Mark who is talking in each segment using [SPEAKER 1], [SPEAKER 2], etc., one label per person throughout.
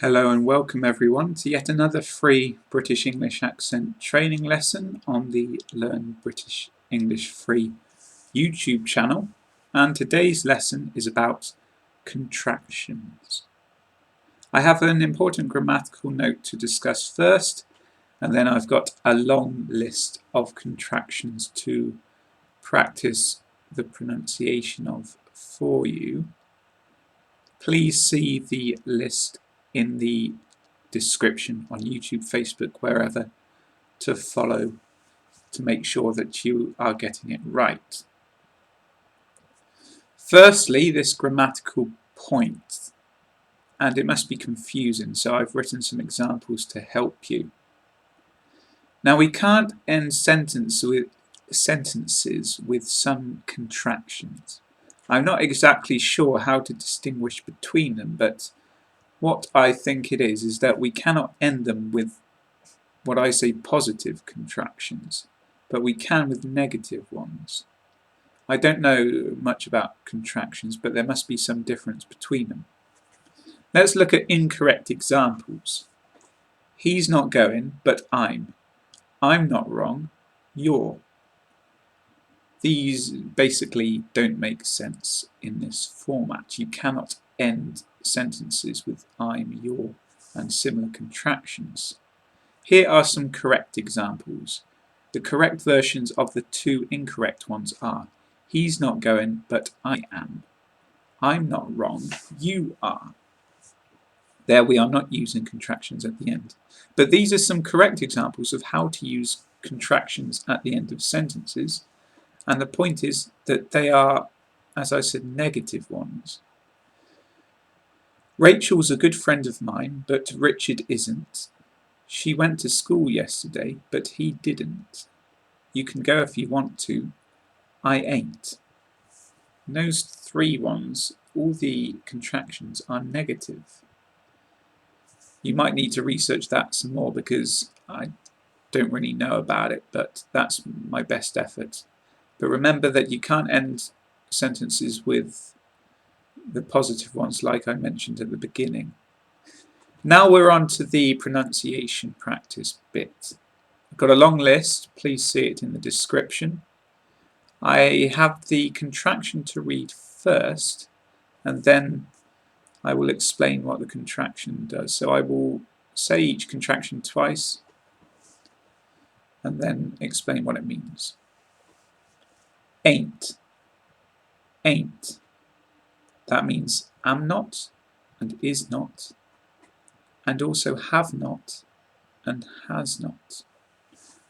[SPEAKER 1] Hello and welcome everyone to yet another free British English accent training lesson on the Learn British English Free YouTube channel. And today's lesson is about contractions. I have an important grammatical note to discuss first, and then I've got a long list of contractions to practice the pronunciation of for you. Please see the list in the description on YouTube, Facebook, wherever, to follow to make sure that you are getting it right. Firstly, this grammatical point, and it must be confusing, so I've written some examples to help you. Now, we can't end sentences with some contractions. I'm not exactly sure how to distinguish between them, but what I think it is that we cannot end them with what I say positive contractions, but we can with negative ones. I don't know much about contractions, but there must be some difference between them. Let's look at incorrect examples. He's not going, but I'm. I'm not wrong, you're. These basically don't make sense in this format. You cannot end sentences with I'm, you're, and similar contractions. Here are some correct examples. The correct versions of the two incorrect ones are: he's not going, but I am. I'm not wrong, you are. There we are not using contractions at the end. But these are some correct examples of how to use contractions at the end of sentences. And the point is that they are, as I said, negative ones. Rachel's a good friend of mine, but Richard isn't. She went to school yesterday, but he didn't. You can go if you want to. I ain't. In those three ones, all the contractions are negative. You might need to research that some more because I don't really know about it, but that's my best effort. But remember that you can't end sentences with the positive ones like I mentioned at the beginning. Now we're on to the pronunciation practice bit. I've got a long list, please see it in the description. I have the contraction to read first, and then I will explain what the contraction does. So I will say each contraction twice, and then explain what it means. Ain't. Ain't. That means am not and is not, and also have not and has not.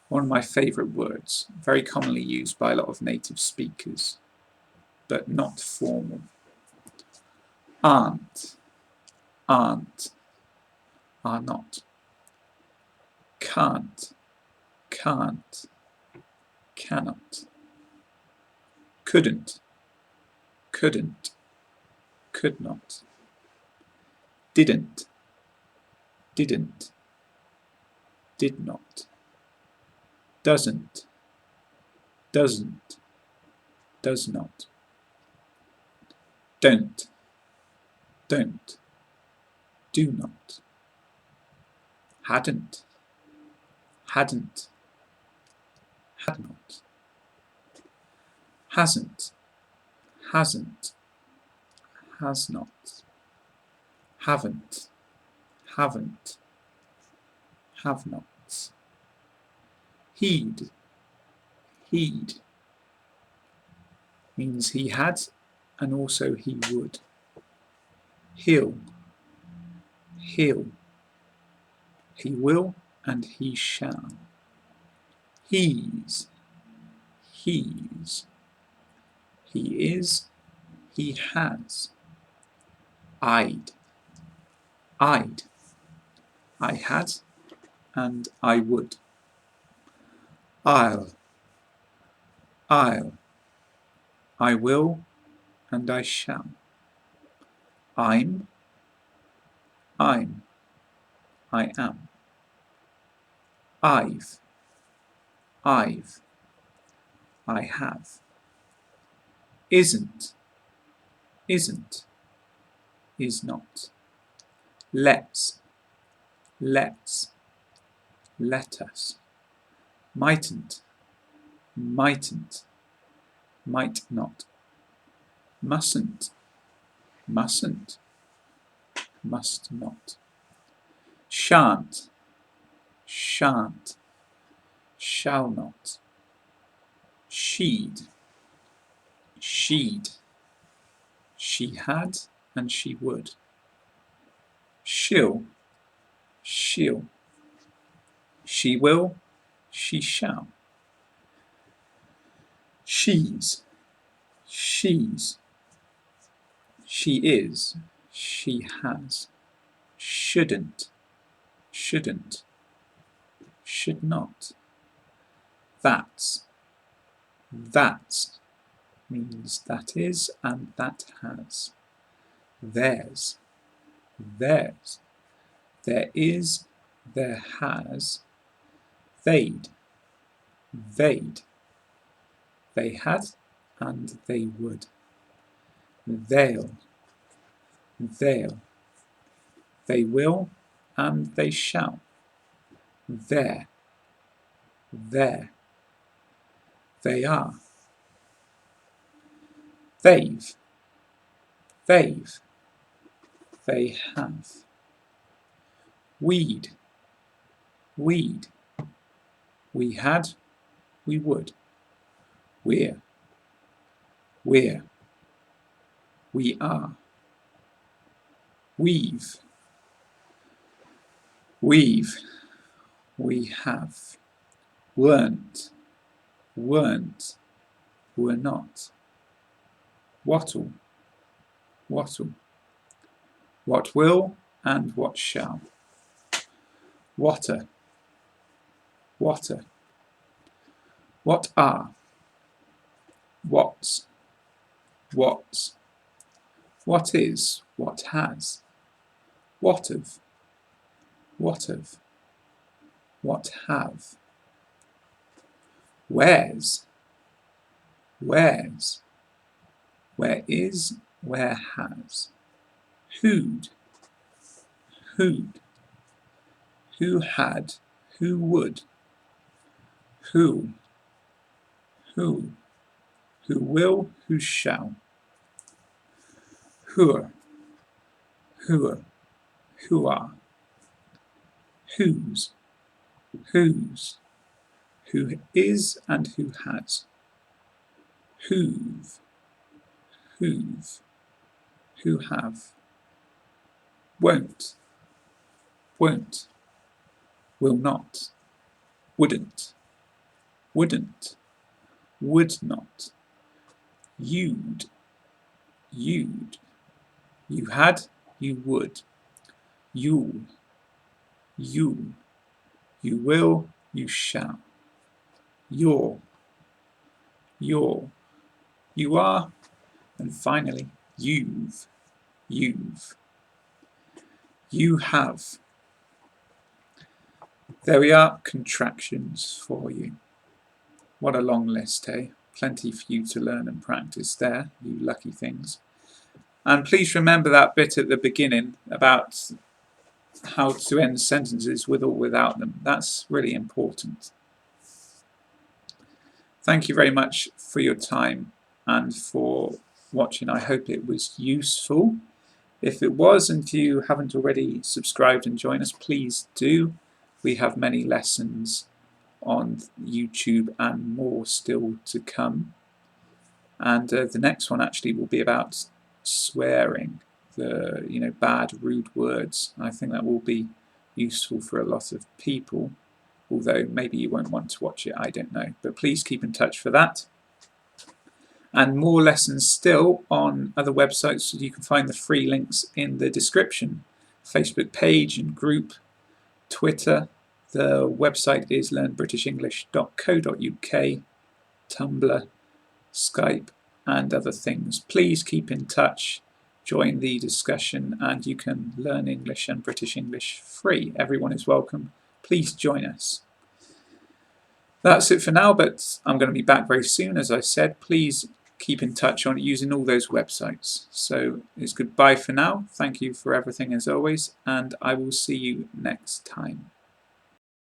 [SPEAKER 1] One of my favourite words, very commonly used by a lot of native speakers, but not formal. Aren't, aren't, are not. Can't, can't, cannot. Couldn't, couldn't, could not. Didn't, didn't, did not. Doesn't, doesn't, does not. Don't, don't, do not. Hadn't, hadn't, had not. Hasn't, hasn't, has not. Haven't, haven't, have not. He'd, he'd, means he had and also he would. He'll, he'll, he will and he shall. He's, he's, he is, he has. I'd, I'd, I had and I would. I'll, I will and I shall. I'm, I am. I've, I have. Isn't, is not. Let's, let's, let us. Mightn't, mightn't, might not. Mustn't, mustn't, must not. Shan't, shan't, shall not. She'd, she'd, she had and she would. She'll, she'll, she will, she shall. She's, she's, she is, she has. Shouldn't, shouldn't, should not. That's, that's means that is and that has. Theirs, theirs, there is, there has. They'd, they'd, they had and they would. They'll, they'll, they will and they shall. There, there, they are. They've, they've, they have. We'd, we'd, we had, we would. We're, we're, we are. We've, we've, we have. Weren't, weren't, were not. Wattle, wattle. What will and what shall. Water, water. What are. What's, what's. What is, what has. What of, what of. What have. Where's, where's. Where is, where has. Who'd, who'd. Who had, who would. Who, who. Who will, who shall. Who're, who're, who are. Whose, whose. Who is and who has. Who've, who've, who have. Won't, won't, will not, wouldn't, wouldn't, would not. You'd, you'd. You had, you would. You'll, you'll. You will, you shall. You're, you're. You are, and finally, you've, you've. You have. There we are, contractions for you. What a long list, eh? Plenty for you to learn and practice there, you lucky things. And please remember that bit at the beginning about how to end sentences with or without them. That's really important. Thank you very much for your time and for watching. I hope it was useful. If it was, and if you haven't already subscribed and joined us, please do. We have many lessons on YouTube and more still to come. And the next one actually will be about swearing, the bad, rude words. I think that will be useful for a lot of people, although maybe you won't want to watch it, I don't know. But please keep in touch for that. And more lessons still on other websites, so you can find the free links in the description. Facebook page and group, Twitter. The website is learnbritishenglish.co.uk, Tumblr, Skype and other things. Please keep in touch, join the discussion, and you can learn English and British English free. Everyone is welcome. Please join us. That's it for now, but I'm going to be back very soon. As I said, please keep in touch on using all those websites. So it's goodbye for now. Thank you for everything as always, and I will see you next time.